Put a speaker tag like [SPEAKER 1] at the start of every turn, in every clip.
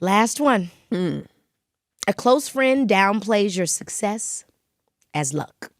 [SPEAKER 1] Last one. A close friend downplays your success as luck.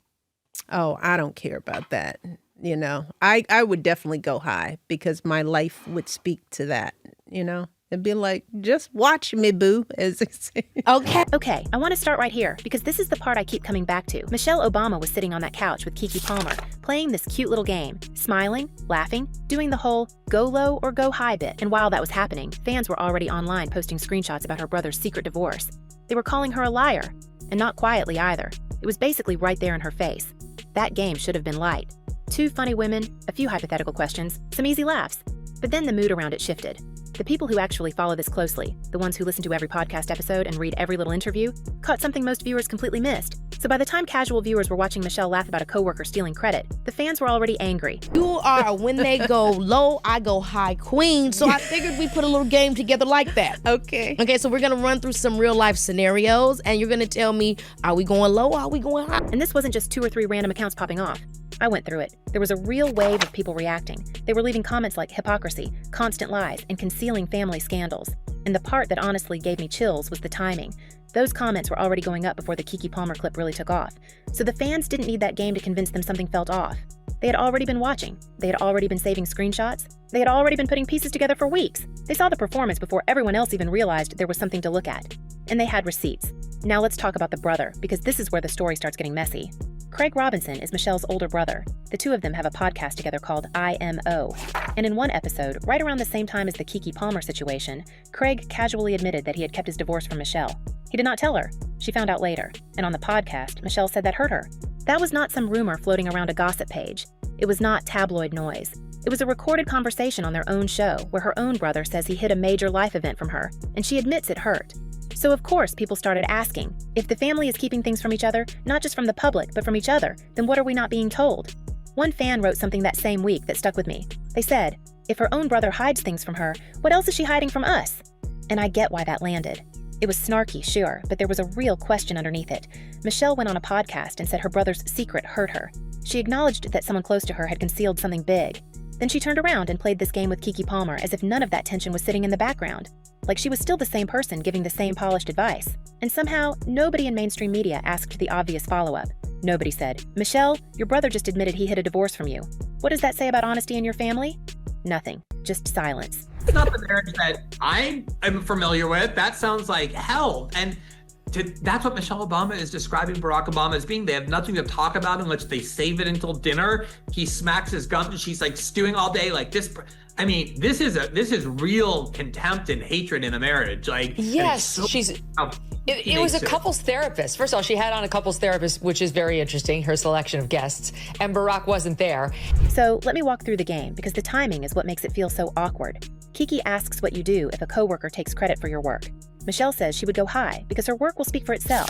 [SPEAKER 2] Oh, I don't care about that. You know, I would definitely go high because my life would speak to that, you know? It'd be like, just watch me, boo, as they say.
[SPEAKER 3] Okay, I want to start right here because this is the part I keep coming back to. Michelle Obama was sitting on that couch with Keke Palmer, playing this cute little game, smiling, laughing, doing the whole go low or go high bit. And while that was happening, fans were already online posting screenshots about her brother's secret divorce. They were calling her a liar, and not quietly either. It was basically right there in her face. That game should have been light. 2 funny women, a few hypothetical questions, some easy laughs. But then the mood around it shifted. The people who actually follow this closely, the ones who listen to every podcast episode and read every little interview, caught something most viewers completely missed. So by the time casual viewers were watching Michelle laugh about a coworker stealing credit, the fans were already angry.
[SPEAKER 1] You are, when they go low, I go high queen. So I figured we put a little game together like that. Okay, so we're going to run through some real life scenarios, and you're going to tell me, are we going low or are we going high?
[SPEAKER 3] And this wasn't just 2 or 3 random accounts popping off. I went through it. There was a real wave of people reacting. They were leaving comments like hypocrisy, constant lies, and concealing family scandals. And the part that honestly gave me chills was the timing. Those comments were already going up before the Keke Palmer clip really took off. So the fans didn't need that game to convince them something felt off. They had already been watching. They had already been saving screenshots. They had already been putting pieces together for weeks. They saw the performance before everyone else even realized there was something to look at. And they had receipts. Now let's talk about the brother, because this is where the story starts getting messy. Craig Robinson is Michelle's older brother. The 2 of them have a podcast together called IMO. And in one episode, right around the same time as the Keke Palmer situation, Craig casually admitted that he had kept his divorce from Michelle. He did not tell her. She found out later. And on the podcast, Michelle said that hurt her. That was not some rumor floating around a gossip page. It was not tabloid noise. It was a recorded conversation on their own show where her own brother says he hid a major life event from her, and she admits it hurt. So of course people started asking, if the family is keeping things from each other, not just from the public, but from each other, then what are we not being told? One fan wrote something that same week that stuck with me. They said, if her own brother hides things from her, what else is she hiding from us? And I get why that landed. It was snarky, sure, but there was a real question underneath it. Michelle went on a podcast and said her brother's secret hurt her. She acknowledged that someone close to her had concealed something big. Then she turned around and played this game with Keke Palmer as if none of that tension was sitting in the background. Like she was still the same person giving the same polished advice. And somehow, nobody in mainstream media asked the obvious follow-up. Nobody said, Michelle, your brother just admitted he hid a divorce from you. What does that say about honesty in your family? Nothing. Just silence.
[SPEAKER 4] It's not the marriage that I am familiar with. That sounds like hell. And that's what Michelle Obama is describing Barack Obama as being. They have nothing to talk about unless they save it until dinner. He smacks his gun and she's like stewing all day like this. I mean, this is real contempt and hatred in a marriage. Like,
[SPEAKER 5] yes, it was a couples therapist. First of all, she had on a couples therapist, which is very interesting, her selection of guests, and Barack wasn't there.
[SPEAKER 3] So let me walk through the game because the timing is what makes it feel so awkward. Keke asks what you do if a coworker takes credit for your work. Michelle says she would go high because her work will speak for itself.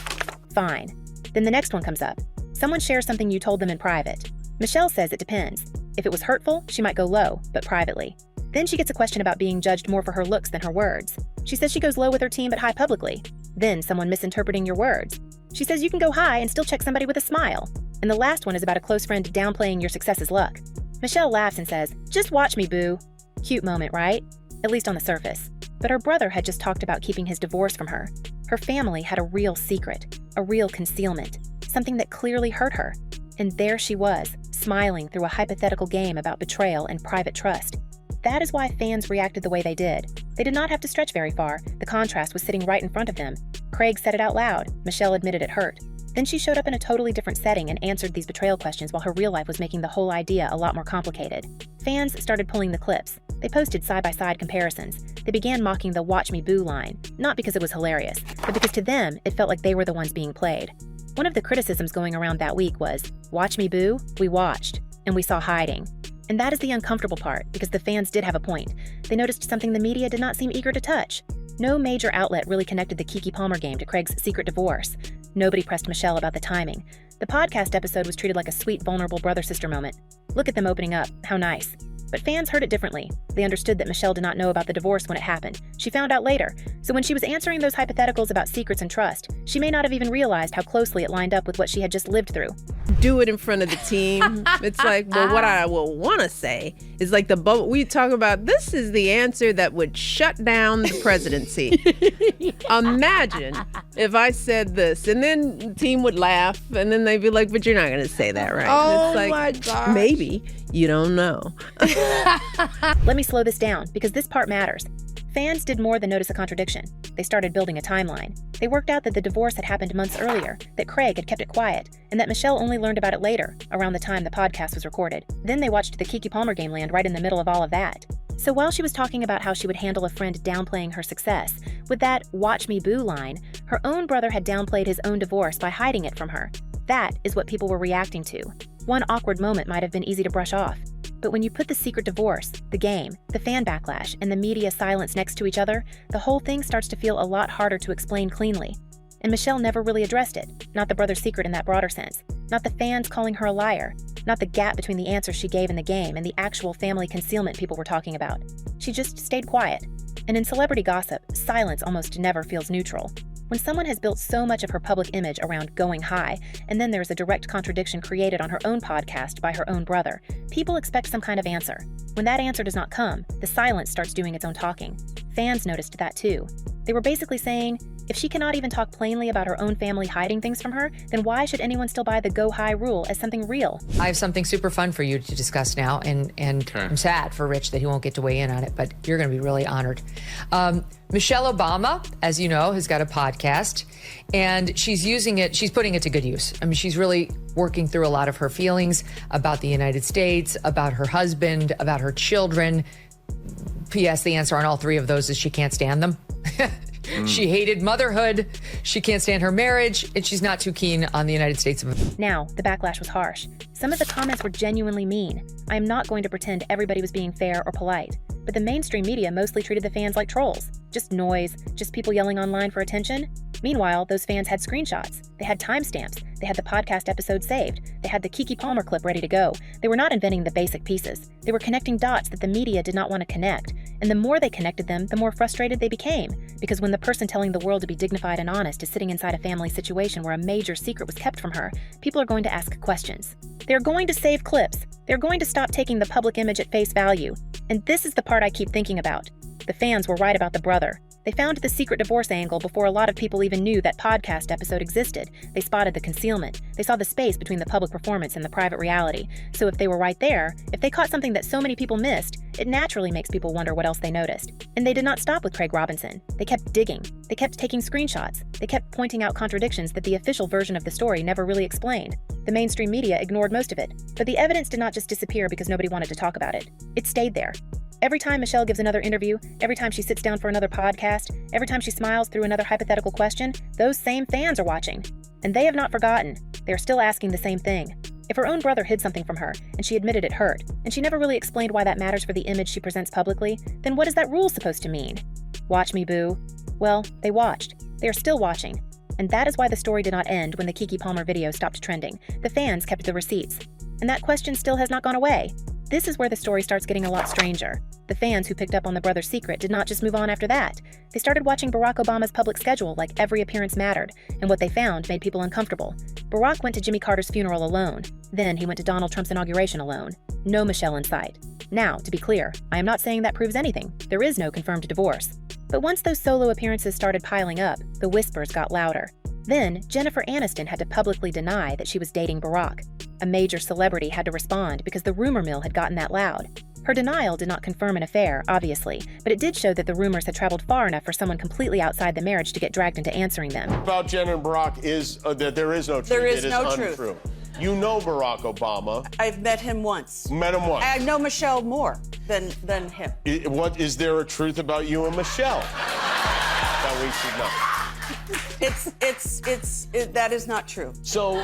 [SPEAKER 3] Fine. Then the next one comes up. Someone shares something you told them in private. Michelle says it depends. If it was hurtful, she might go low, but privately. Then she gets a question about being judged more for her looks than her words. She says she goes low with her team but high publicly. Then someone misinterpreting your words. She says you can go high and still check somebody with a smile. And the last one is about a close friend downplaying your success as luck. Michelle laughs and says, just watch me, boo. Cute moment, right? At least on the surface. But her brother had just talked about keeping his divorce from her. Her family had a real secret, a real concealment, something that clearly hurt her. And there she was, smiling through a hypothetical game about betrayal and private trust. That is why fans reacted the way they did. They did not have to stretch very far. The contrast was sitting right in front of them. Craig said it out loud. Michelle admitted it hurt. Then she showed up in a totally different setting and answered these betrayal questions while her real life was making the whole idea a lot more complicated. Fans started pulling the clips. They posted side-by-side comparisons. They began mocking the "watch me boo" line, not because it was hilarious, but because to them, it felt like they were the ones being played. One of the criticisms going around that week was, "Watch me boo? We watched, and we saw hiding." And that is the uncomfortable part, because the fans did have a point. They noticed something the media did not seem eager to touch. No major outlet really connected the Keke Palmer game to Craig's secret divorce. Nobody pressed Michelle about the timing. The podcast episode was treated like a sweet, vulnerable brother-sister moment. Look at them opening up. How nice. But fans heard it differently. They understood that Michelle did not know about the divorce when it happened. She found out later. So when she was answering those hypotheticals about secrets and trust, she may not have even realized how closely it lined up with what she had just lived through.
[SPEAKER 2] Do it in front of the team. It's like, well, what I will want to say is like the bubble. We talk about this is the answer that would shut down the presidency. Imagine if I said this, and then the team would laugh, and then they'd be like, but you're not going to say that, right?
[SPEAKER 1] Oh,
[SPEAKER 2] it's like,
[SPEAKER 1] my gosh.
[SPEAKER 2] Maybe. You don't know.
[SPEAKER 3] Let me slow this down, because this part matters. Fans did more than notice a contradiction. They started building a timeline. They worked out that the divorce had happened months earlier, that Craig had kept it quiet, and that Michelle only learned about it later, around the time the podcast was recorded. Then they watched the Keke Palmer game land right in the middle of all of that. So while she was talking about how she would handle a friend downplaying her success, with that "watch me boo" line, her own brother had downplayed his own divorce by hiding it from her. That is what people were reacting to. One awkward moment might have been easy to brush off. But when you put the secret divorce, the game, the fan backlash, and the media silence next to each other, the whole thing starts to feel a lot harder to explain cleanly. And Michelle never really addressed it, not the brother's secret in that broader sense, not the fans calling her a liar, not the gap between the answers she gave in the game and the actual family concealment people were talking about. She just stayed quiet. And in celebrity gossip, silence almost never feels neutral. When someone has built so much of her public image around going high, and then there's a direct contradiction created on her own podcast by her own brother, people expect some kind of answer. When that answer does not come, the silence starts doing its own talking. Fans noticed that too. They were basically saying, if she cannot even talk plainly about her own family hiding things from her, then why should anyone still buy the go high rule as something real?
[SPEAKER 5] I have something super fun for you to discuss now, and okay. I'm sad for Rich that he won't get to weigh in on it, but you're going to be really honored. Michelle Obama, as you know, has got a podcast, and she's putting it to good use. I mean, she's really working through a lot of her feelings about the United States, about her husband, about her children. P.S. The answer on all three of those is she can't stand them. She hated motherhood, she can't stand her marriage, and she's not too keen on the United States.
[SPEAKER 3] Now, the backlash was harsh. Some of the comments were genuinely mean. I am not going to pretend everybody was being fair or polite, but the mainstream media mostly treated the fans like trolls. Just noise, just people yelling online for attention. Meanwhile, those fans had screenshots. They had timestamps. They had the podcast episode saved. They had the Keke Palmer clip ready to go. They were not inventing the basic pieces. They were connecting dots that the media did not want to connect. And the more they connected them, the more frustrated they became. Because when the person telling the world to be dignified and honest is sitting inside a family situation where a major secret was kept from her, people are going to ask questions. They're going to save clips. They're going to stop taking the public image at face value. And this is the part I keep thinking about. The fans were right about the brother. They found the secret divorce angle before a lot of people even knew that podcast episode existed. They spotted the concealment. They saw the space between the public performance and the private reality. So if they were right there, if they caught something that so many people missed, it naturally makes people wonder what else they noticed. And they did not stop with Craig Robinson. They kept digging. They kept taking screenshots. They kept pointing out contradictions that the official version of the story never really explained. The mainstream media ignored most of it. But the evidence did not just disappear because nobody wanted to talk about it. It stayed there. Every time Michelle gives another interview, every time she sits down for another podcast, every time she smiles through another hypothetical question, those same fans are watching. And they have not forgotten. They are still asking the same thing. If her own brother hid something from her, and she admitted it hurt, and she never really explained why that matters for the image she presents publicly, then what is that rule supposed to mean? Watch me, boo. Well, they watched. They are still watching. And that is why the story did not end when the Keke Palmer video stopped trending. The fans kept the receipts. And that question still has not gone away. This is where the story starts getting a lot stranger. The fans who picked up on the brother's secret did not just move on after that. They started watching Barack Obama's public schedule like every appearance mattered, and what they found made people uncomfortable. Barack went to Jimmy Carter's funeral alone. Then he went to Donald Trump's inauguration alone. No Michelle in sight. Now, to be clear, I am not saying that proves anything. There is no confirmed divorce. But once those solo appearances started piling up, the whispers got louder. Then, Jennifer Aniston had to publicly deny that she was dating Barack. A major celebrity had to respond because the rumor mill had gotten that loud. Her denial did not confirm an affair, obviously, but it did show that the rumors had traveled far enough for someone completely outside the marriage to get dragged into answering them.
[SPEAKER 6] About Jen and Barack is that there is no truth.
[SPEAKER 7] There is
[SPEAKER 6] it
[SPEAKER 7] no
[SPEAKER 6] is
[SPEAKER 7] truth.
[SPEAKER 6] Untrue. You know Barack Obama.
[SPEAKER 7] I've met him once.
[SPEAKER 6] Met him once.
[SPEAKER 7] I know Michelle more than him.
[SPEAKER 6] What is there a truth about you and Michelle that we should know?
[SPEAKER 7] That is not true.
[SPEAKER 3] So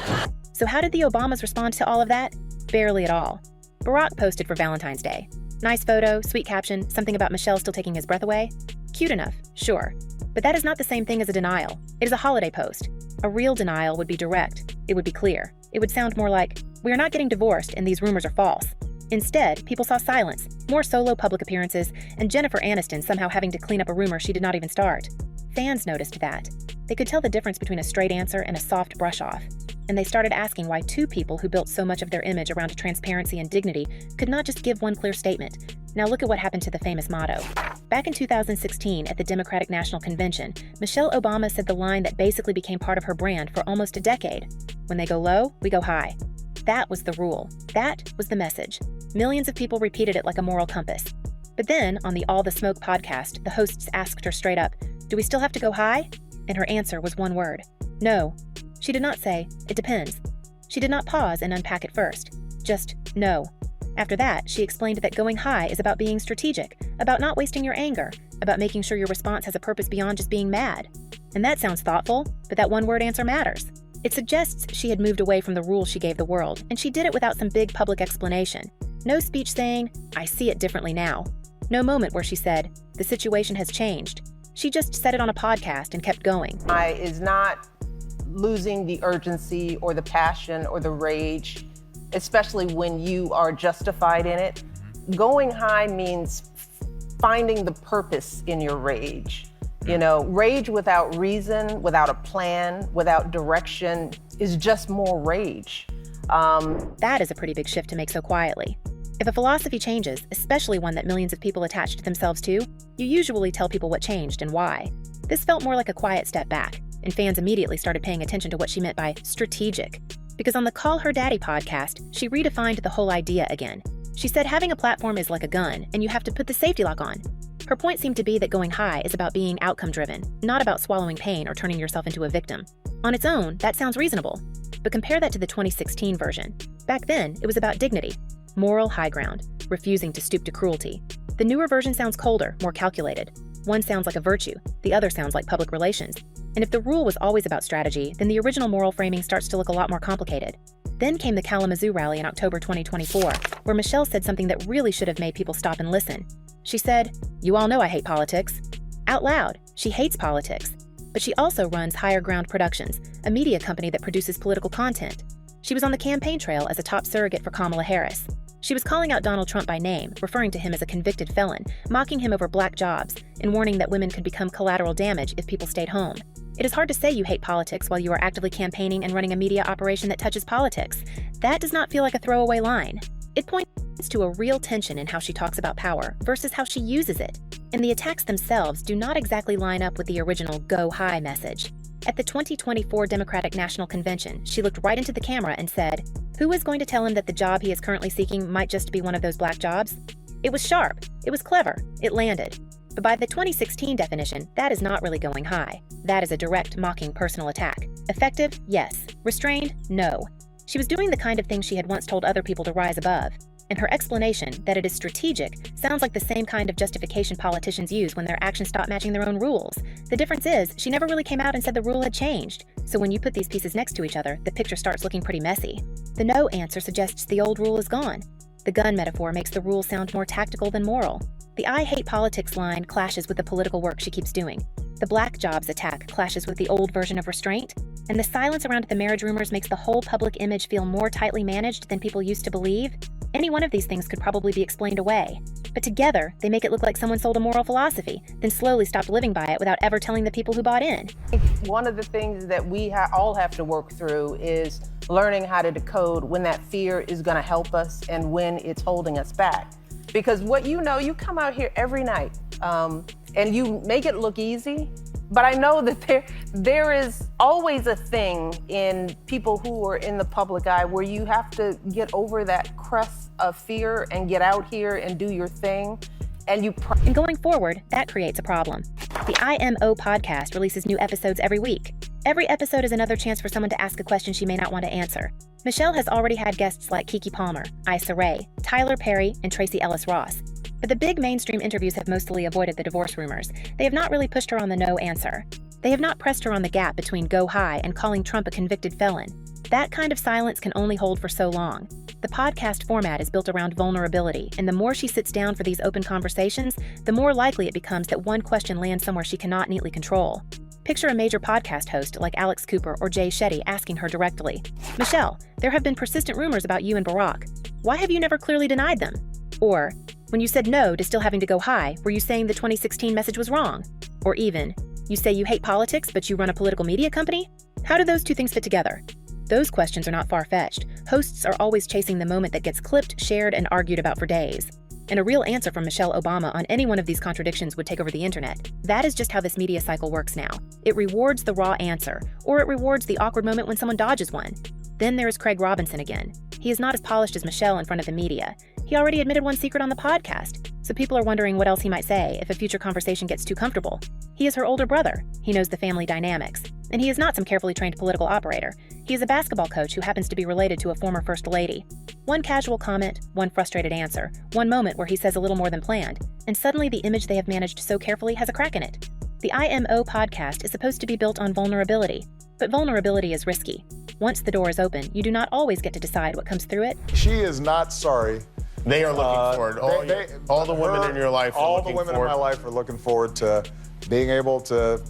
[SPEAKER 3] how did the Obamas respond to all of that? Barely at all. Barack posted for Valentine's Day. Nice photo, sweet caption, something about Michelle still taking his breath away. Cute enough, sure. But that is not the same thing as a denial. It is a holiday post. A real denial would be direct. It would be clear. It would sound more like, we are not getting divorced and these rumors are false. Instead, people saw silence, more solo public appearances, and Jennifer Aniston somehow having to clean up a rumor she did not even start. Fans noticed that. They could tell the difference between a straight answer and a soft brush-off. And they started asking why two people who built so much of their image around transparency and dignity could not just give one clear statement. Now look at what happened to the famous motto. Back in 2016, at the Democratic National Convention, Michelle Obama said the line that basically became part of her brand for almost a decade. When they go low, we go high. That was the rule. That was the message. Millions of people repeated it like a moral compass. But then, on the All the Smoke podcast, the hosts asked her straight up, "Do we still have to go high?" And her answer was one word: no. She did not say, "It depends." She did not pause and unpack it first. Just no. After that, she explained that going high is about being strategic, about not wasting your anger, about making sure your response has a purpose beyond just being mad. And that sounds thoughtful, but that one-word answer matters. It suggests she had moved away from the rules she gave the world, and she did it without some big public explanation. No speech saying, "I see it differently now." No moment where she said, "The situation has changed." She just said it on a podcast and kept going.
[SPEAKER 8] Is not losing the urgency or the passion or the rage, especially when you are justified in it. Going high means finding the purpose in your rage. You know, rage without reason, without a plan, without direction is just more rage.
[SPEAKER 3] That is a pretty big shift to make so quietly. If a philosophy changes, especially one that millions of people attached themselves to, you usually tell people what changed and why. This felt more like a quiet step back, and fans immediately started paying attention to what she meant by strategic. Because on the Call Her Daddy podcast, she redefined the whole idea again. She said having a platform is like a gun, and you have to put the safety lock on. Her point seemed to be that going high is about being outcome-driven, not about swallowing pain or turning yourself into a victim. On its own, that sounds reasonable. But compare that to the 2016 version. Back then, it was about dignity, moral high ground, refusing to stoop to cruelty. The newer version sounds colder, more calculated. One sounds like a virtue, the other sounds like public relations. And if the rule was always about strategy, then the original moral framing starts to look a lot more complicated. Then came the Kalamazoo rally in October 2024, where Michelle said something that really should have made people stop and listen. She said, "You all know I hate politics." Out loud, she hates politics. But she also runs Higher Ground Productions, a media company that produces political content. She was on the campaign trail as a top surrogate for Kamala Harris. She was calling out Donald Trump by name, referring to him as a convicted felon, mocking him over black jobs, and warning that women could become collateral damage if people stayed home. It is hard to say you hate politics while you are actively campaigning and running a media operation that touches politics. That does not feel like a throwaway line. It points to a real tension in how she talks about power versus how she uses it. And the attacks themselves do not exactly line up with the original Go High message. At the 2024 Democratic National Convention, she looked right into the camera and said, "Who is going to tell him that the job he is currently seeking might just be one of those black jobs?" It was sharp. It was clever. It landed. But by the 2016 definition, that is not really going high. That is a direct, mocking personal attack. Effective? Yes. Restrained? No. She was doing the kind of thing she had once told other people to rise above. And her explanation, that it is strategic, sounds like the same kind of justification politicians use when their actions stop matching their own rules. The difference is, she never really came out and said the rule had changed. So when you put these pieces next to each other, the picture starts looking pretty messy. The no answer suggests the old rule is gone. The gun metaphor makes the rule sound more tactical than moral. The "I hate politics" line clashes with the political work she keeps doing. The black jobs attack clashes with the old version of restraint. And the silence around the marriage rumors makes the whole public image feel more tightly managed than people used to believe. Any one of these things could probably be explained away. But together, they make it look like someone sold a moral philosophy, then slowly stopped living by it without ever telling the people who bought in.
[SPEAKER 8] One of the things that we all have to work through is learning how to decode when that fear is going to help us and when it's holding us back. Because you come out here every night and you make it look easy, but I know that there is always a thing in people who are in the public eye where you have to get over that crust of fear and get out here and do your thing. And
[SPEAKER 3] going forward, that creates a problem. The IMO podcast releases new episodes every week. Every episode is another chance for someone to ask a question she may not want to answer. Michelle has already had guests like Keke Palmer, Issa Rae, Tyler Perry, and Tracy Ellis Ross. But the big mainstream interviews have mostly avoided the divorce rumors. They have not really pushed her on the no answer. They have not pressed her on the gap between go high and calling Trump a convicted felon. That kind of silence can only hold for so long. The podcast format is built around vulnerability, and the more she sits down for these open conversations, the more likely it becomes that one question lands somewhere she cannot neatly control. Picture a major podcast host like Alex Cooper or Jay Shetty asking her directly, "Michelle, there have been persistent rumors about you and Barack. why have you never clearly denied them? Or, when you said no to still having to go high, were you saying the 2016 message was wrong? Or even, you say you hate politics, but you run a political media company? How do those two things fit together? Those questions are not far-fetched. Hosts are always chasing the moment that gets clipped, shared, and argued about for days. And a real answer from Michelle Obama on any one of these contradictions would take over the internet. That is just how this media cycle works now. It rewards the raw answer, or it rewards the awkward moment when someone dodges one. Then there is Craig Robinson again. He is not as polished as Michelle in front of the media. He already admitted one secret on the podcast, so people are wondering what else he might say if a future conversation gets too comfortable. He is her older brother. He knows the family dynamics. And he is not some carefully trained political operator. He is a basketball coach who happens to be related to a former first lady. One casual comment, one frustrated answer, one moment where he says a little more than planned, and suddenly the image they have managed so carefully has a crack in it. The IMO podcast is supposed to be built on vulnerability, but vulnerability is risky. Once the door is open, you do not always get to decide what comes through it.
[SPEAKER 9] She is not sorry.
[SPEAKER 6] They are looking forward. All the women in your life are looking forward.
[SPEAKER 9] All the women in my life are looking forward to being able to,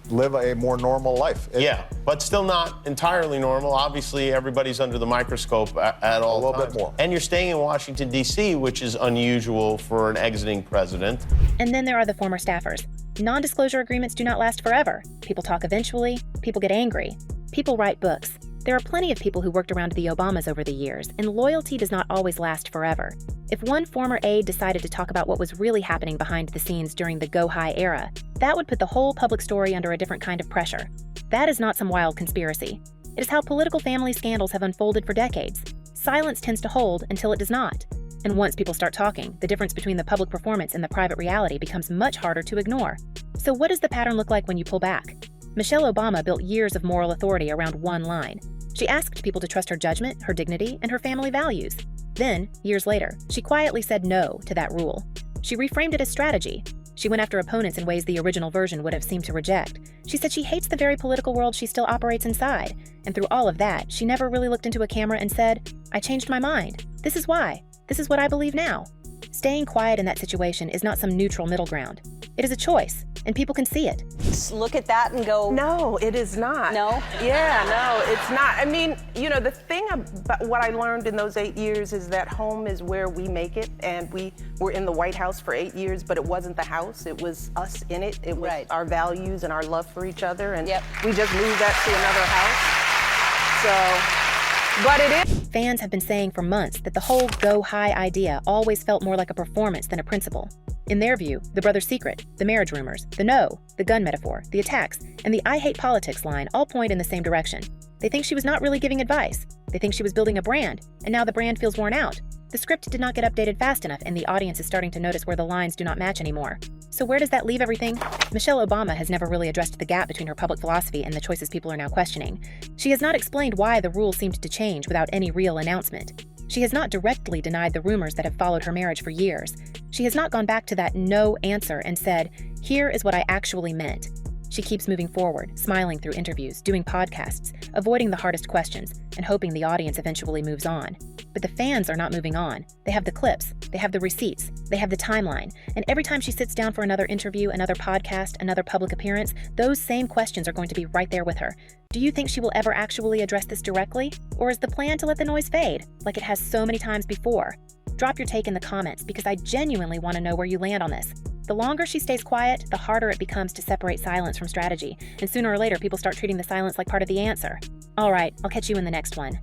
[SPEAKER 9] live a more normal life.
[SPEAKER 6] Yeah, but still not entirely normal. Obviously, everybody's under the microscope at all times.
[SPEAKER 9] A little bit more.
[SPEAKER 6] And you're staying in Washington, D.C., which is unusual for an exiting president.
[SPEAKER 3] And then there are the former staffers. Non-disclosure agreements do not last forever. People talk eventually. People get angry. People write books. There are plenty of people who worked around the Obamas over the years, and loyalty does not always last forever. If one former aide decided to talk about what was really happening behind the scenes during the Go High era, that would put the whole public story under a different kind of pressure. That is not some wild conspiracy. It is how political family scandals have unfolded for decades. Silence tends to hold until it does not. And once people start talking, the difference between the public performance and the private reality becomes much harder to ignore. So what does the pattern look like when you pull back? Michelle Obama built years of moral authority around one line. She asked people to trust her judgment, her dignity, and her family values. Then, years later, she quietly said no to that rule. She reframed it as strategy. She went after opponents in ways the original version would have seemed to reject. She said she hates the very political world she still operates inside. And through all of that, she never really looked into a camera and said, "I changed my mind. This is why. This is what I believe now." Staying quiet in that situation is not some neutral middle ground. It is a choice, and people can see it.
[SPEAKER 7] Look at that and go,
[SPEAKER 8] No, it is not.
[SPEAKER 7] no?
[SPEAKER 8] Yeah, no, it's not. I mean, the thing about what I learned in those 8 years is that home is where we make it, and we were in the White House for 8 years, but it wasn't the house, it was us in it. It was our values and our love for each other, and we just moved that to another house. So, but it is.
[SPEAKER 3] Fans have been saying for months that the whole Go High idea always felt more like a performance than a principle. In their view, the brother's secret, the marriage rumors, the no, the gun metaphor, the attacks, and the I hate politics line all point in the same direction. They think she was not really giving advice. They think she was building a brand, and now the brand feels worn out. The script did not get updated fast enough, and the audience is starting to notice where the lines do not match anymore. So where does that leave everything? Michelle Obama has never really addressed the gap between her public philosophy and the choices people are now questioning. She has not explained why the rules seemed to change without any real announcement. She has not directly denied the rumors that have followed her marriage for years. She has not gone back to that no answer and said, "Here is what I actually meant." She keeps moving forward, smiling through interviews, doing podcasts, avoiding the hardest questions, and hoping the audience eventually moves on. But the fans are not moving on. They have the clips, they have the receipts, they have the timeline, and every time she sits down for another interview, another podcast, another public appearance, those same questions are going to be right there with her. Do you think she will ever actually address this directly? Or is the plan to let the noise fade, like it has so many times before? Drop your take in the comments, because I genuinely want to know where you land on this. The longer she stays quiet, the harder it becomes to separate silence from strategy, and sooner or later people start treating the silence like part of the answer. All right, I'll catch you in the next one.